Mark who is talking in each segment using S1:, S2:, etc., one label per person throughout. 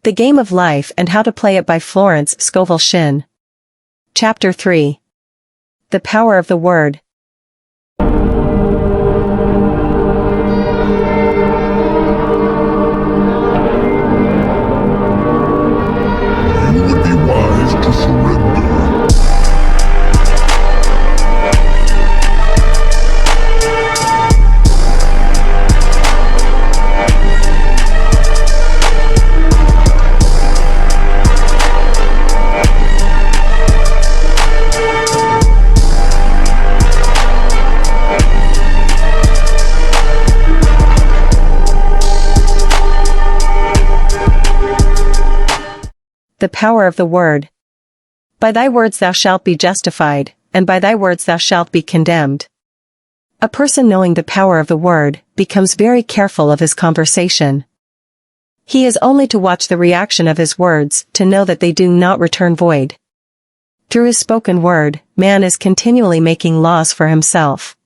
S1: The Game of Life and How to Play It by Florence Scovel Shinn. Chapter 3. The Power of the Word.
S2: You would be wise to surrender.
S1: The power of the word. By thy words thou shalt be justified, and by thy words thou shalt be condemned. A person knowing the power of the word becomes very careful of his conversation. He is only to watch the reaction of his words to know that they do not return void. Through his spoken word, man is continually making laws for himself.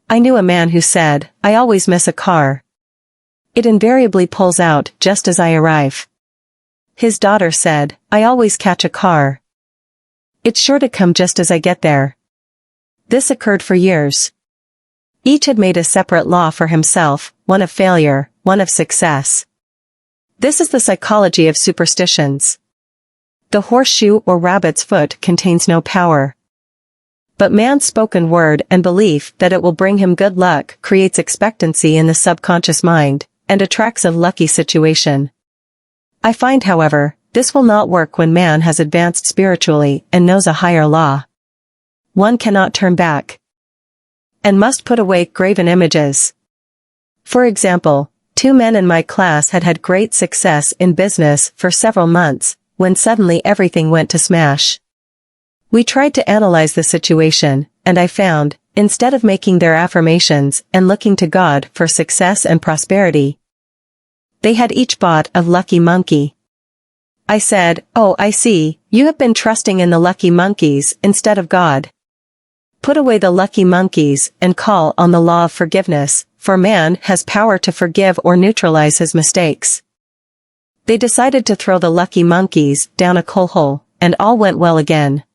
S1: I knew a man who said, "I always miss a car. It invariably pulls out just as I arrive." His daughter said, "I always catch a car. It's sure to come just as I get there." This occurred for years. Each had made a separate law for himself, one of failure, one of success. This is the psychology of superstitions. The horseshoe or rabbit's foot contains no power. But man's spoken word and belief that it will bring him good luck creates expectancy in the subconscious mind, and attracts a lucky situation. I find, however, this will not work when man has advanced spiritually and knows a higher law. One cannot turn back, and must put away graven images. For example, 2 men in my class had had great success in business for several months, when suddenly everything went to smash. We tried to analyze the situation, and I found, instead of making their affirmations and looking to God for success and prosperity, they had each bought a lucky monkey. I said, "Oh, I see, you have been trusting in the lucky monkeys instead of God. Put away the lucky monkeys and call on the law of forgiveness, for man has power to forgive or neutralize his mistakes." They decided to throw the lucky monkeys down a coal hole, and all went well again.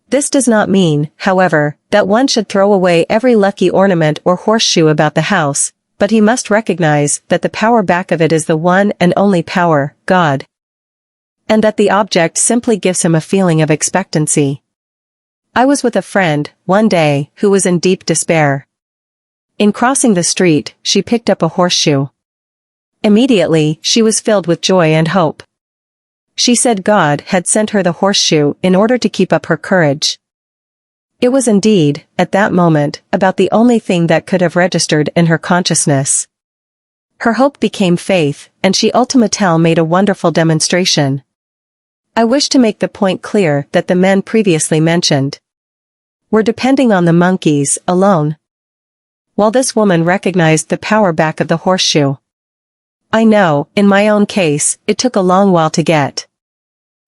S1: This does not mean, however, that one should throw away every lucky ornament or horseshoe about the house, but he must recognize that the power back of it is the one and only power, God. And that the object simply gives him a feeling of expectancy. I was with a friend, one day, who was in deep despair. In crossing the street, she picked up a horseshoe. Immediately, she was filled with joy and hope. She said God had sent her the horseshoe in order to keep up her courage. It was indeed, at that moment, about the only thing that could have registered in her consciousness. Her hope became faith, and she ultimately made a wonderful demonstration. I wish to make the point clear that the men previously mentioned were depending on the monkeys alone, while this woman recognized the power back of the horseshoe. I know, in my own case, it took a long while to get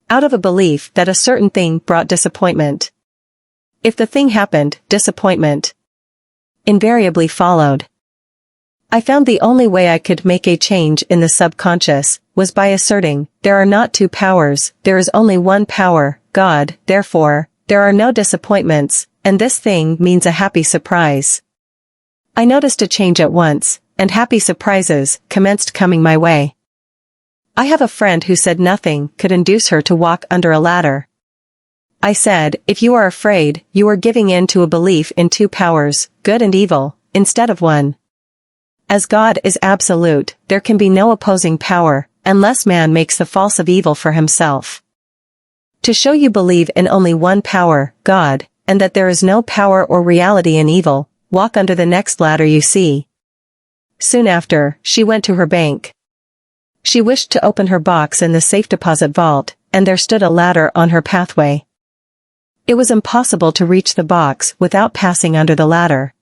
S1: out of a belief that a certain thing brought disappointment. If the thing happened, disappointment invariably followed. I found the only way I could make a change in the subconscious was by asserting, there are not 2 powers, there is only one power, God, therefore, there are no disappointments, and this thing means a happy surprise. I noticed a change at once, and happy surprises commenced coming my way. I have a friend who said nothing could induce her to walk under a ladder. I said, if you are afraid, you are giving in to a belief in 2 powers, good and evil, instead of one. As God is absolute, there can be no opposing power, unless man makes the false of evil for himself. To show you believe in only one power, God, and that there is no power or reality in evil, walk under the next ladder you see. Soon after, she went to her bank. She wished to open her box in the safe deposit vault, and there stood a ladder on her pathway. It was impossible to reach the box without passing under the ladder.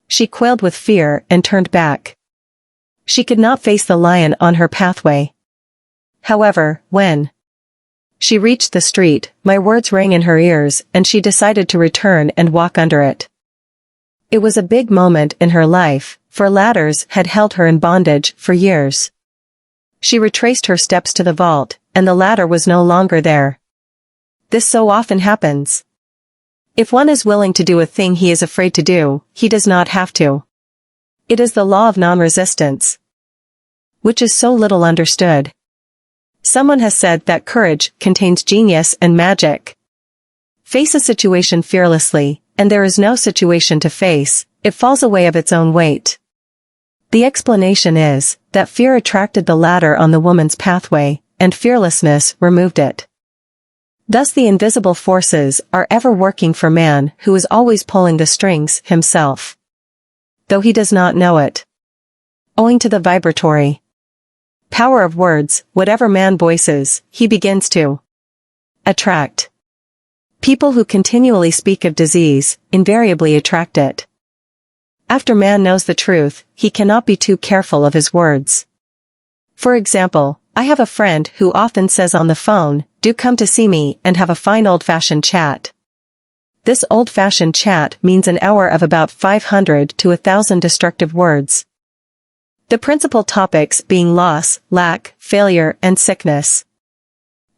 S1: She quailed with fear and turned back. She could not face the lion on her pathway. However, when she reached the street, my words rang in her ears, and she decided to return and walk under it. It was a big moment in her life, for ladders had held her in bondage for years. She retraced her steps to the vault, and the ladder was no longer there. This so often happens. If one is willing to do a thing he is afraid to do, he does not have to. It is the law of non-resistance, which is so little understood. Someone has said that courage contains genius and magic. Face a situation fearlessly, and there is no situation to face, it falls away of its own weight. The explanation is that fear attracted the ladder on the woman's pathway, and fearlessness removed it. Thus the invisible forces are ever working for man who is always pulling the strings himself, though he does not know it. Owing to the vibratory power of words, whatever man voices, he begins to attract. People who continually speak of disease invariably attract it. After man knows the truth, he cannot be too careful of his words. For example, I have a friend who often says on the phone, "Do come to see me and have a fine old-fashioned chat." This old-fashioned chat means an hour of about 500 to 1,000 destructive words. The principal topics being loss, lack, failure, and sickness.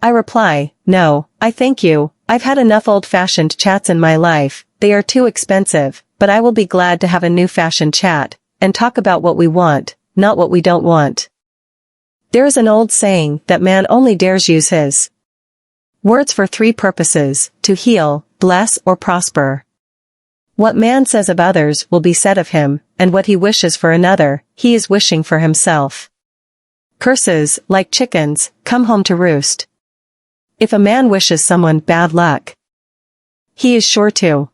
S1: I reply, "No, I thank you, I've had enough old-fashioned chats in my life, they are too expensive, but I will be glad to have a new-fashioned chat, and talk about what we want, not what we don't want." There is an old saying that man only dares use his words for three purposes: to heal, bless, or prosper. What man says of others will be said of him, and what he wishes for another, he is wishing for himself. Curses, like chickens, come home to roost. If a man wishes someone bad luck, he is sure to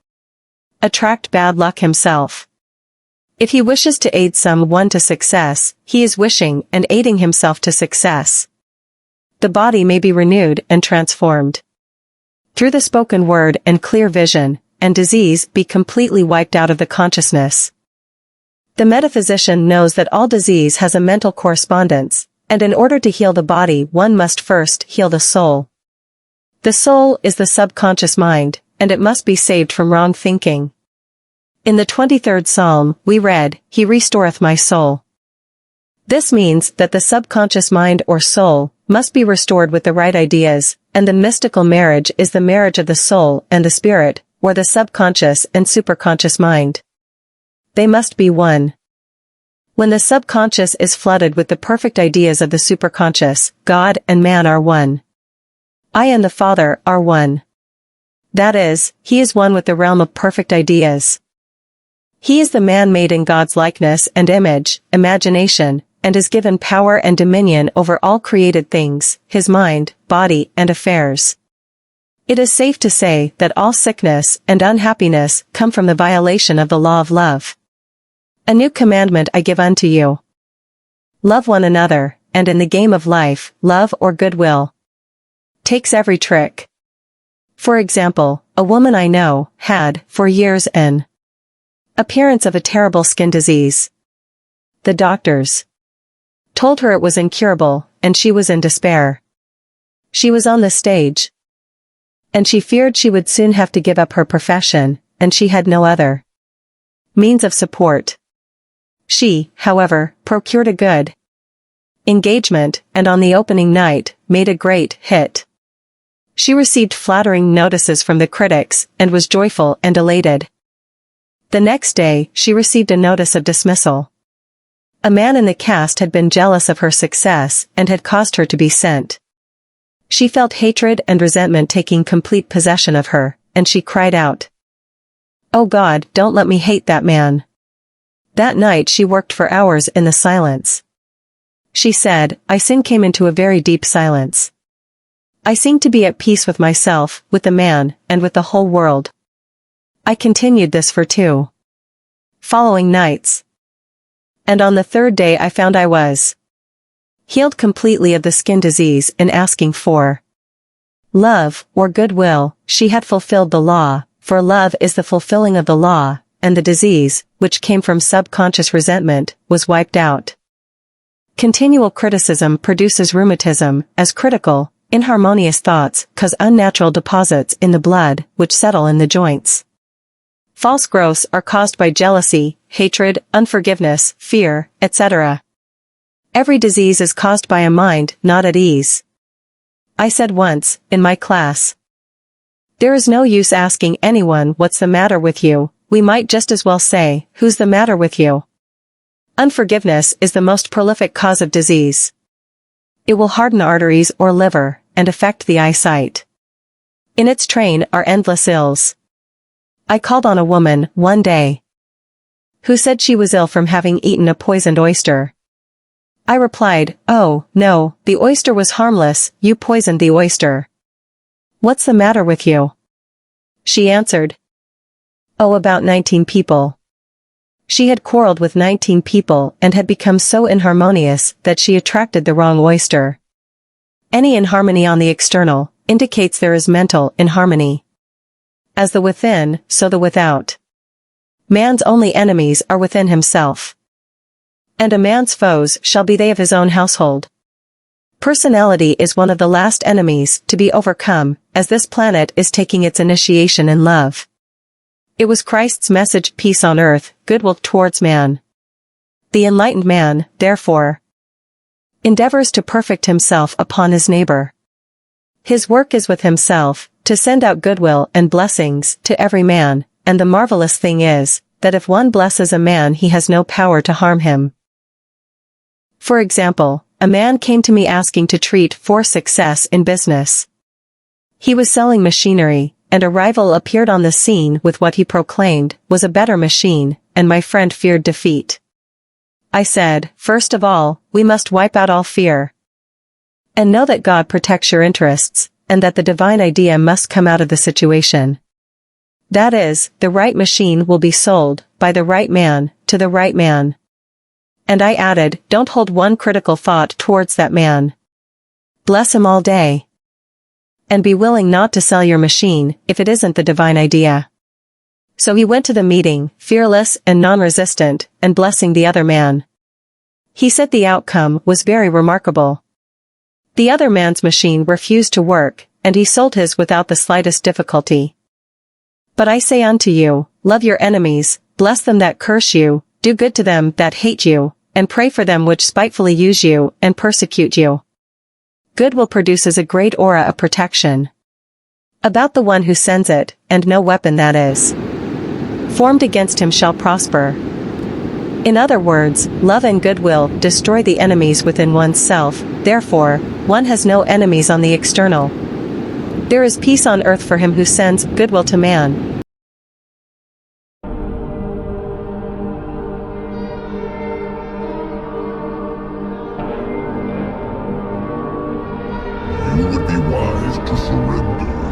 S1: attract bad luck himself. If he wishes to aid someone to success, he is wishing and aiding himself to success. The body may be renewed and transformed through the spoken word and clear vision, and disease be completely wiped out of the consciousness. The metaphysician knows that all disease has a mental correspondence, and in order to heal the body one must first heal the soul. The soul is the subconscious mind, and it must be saved from wrong thinking. In the 23rd Psalm, we read, "He restoreth my soul." This means that the subconscious mind or soul must be restored with the right ideas, and the mystical marriage is the marriage of the soul and the spirit, or the subconscious and superconscious mind. They must be one. When the subconscious is flooded with the perfect ideas of the superconscious, God and man are one. I and the Father are one. That is, he is one with the realm of perfect ideas. He is the man made in God's likeness and image, imagination, and is given power and dominion over all created things, his mind, body, and affairs. It is safe to say that all sickness and unhappiness come from the violation of the law of love. A new commandment I give unto you. Love one another, and in the game of life, love or goodwill takes every trick. For example, a woman I know had, for years, an appearance of a terrible skin disease. The doctors told her it was incurable, and she was in despair. She was on the stage, and she feared she would soon have to give up her profession, and she had no other means of support. She, however, procured a good engagement, and on the opening night, made a great hit. She received flattering notices from the critics, and was joyful and elated. The next day, she received a notice of dismissal. A man in the cast had been jealous of her success, and had caused her to be sent. She felt hatred and resentment taking complete possession of her, and she cried out, "Oh God, don't let me hate that man." That night she worked for hours in the silence. She said, "I soon came into a very deep silence. I seemed to be at peace with myself, with the man, and with the whole world." I continued this for 2 following nights. And on the 3rd day I found I was healed completely of the skin disease. In asking for love, or goodwill, she had fulfilled the law, for love is the fulfilling of the law, and the disease, which came from subconscious resentment, was wiped out. Continual criticism produces rheumatism, as critical, inharmonious thoughts cause unnatural deposits in the blood, which settle in the joints. False growths are caused by jealousy, hatred, unforgiveness, fear, etc. Every disease is caused by a mind not at ease. I said once, in my class. There is no use asking anyone what's the matter with you, we might just as well say, who's the matter with you? Unforgiveness is the most prolific cause of disease. It will harden arteries or liver, and affect the eyesight. In its train are endless ills. I called on a woman, one day, who said she was ill from having eaten a poisoned oyster. I replied, oh, no, the oyster was harmless, you poisoned the oyster. What's the matter with you? She answered, oh, about 19 people. She had quarreled with 19 people and had become so inharmonious that she attracted the wrong oyster. Any inharmony on the external indicates there is mental inharmony. As the within, so the without. Man's only enemies are within himself. And a man's foes shall be they of his own household. Personality is one of the last enemies to be overcome, as this planet is taking its initiation in love. It was Christ's message, peace on earth, goodwill towards man. The enlightened man, therefore, endeavors to perfect himself upon his neighbor. His work is with himself, to send out goodwill and blessings to every man, and the marvelous thing is, that if one blesses a man he has no power to harm him. For example, a man came to me asking to treat for success in business. He was selling machinery, and a rival appeared on the scene with what he proclaimed was a better machine, and my friend feared defeat. I said, first of all, we must wipe out all fear. And know that God protects your interests, and that the divine idea must come out of the situation. That is, the right machine will be sold, by the right man, to the right man. And I added, don't hold one critical thought towards that man. Bless him all day. And be willing not to sell your machine, if it isn't the divine idea. So he went to the meeting, fearless and non-resistant, and blessing the other man. He said the outcome was very remarkable. The other man's machine refused to work, and he sold his without the slightest difficulty. But I say unto you, love your enemies, bless them that curse you, do good to them that hate you, and pray for them which spitefully use you and persecute you. Goodwill produces a great aura of protection about the one who sends it, and no weapon that is formed against him shall prosper. In other words, love and goodwill destroy the enemies within oneself, therefore, one has no enemies on the external. There is peace on earth for him who sends goodwill to man.
S2: You would be wise to surrender.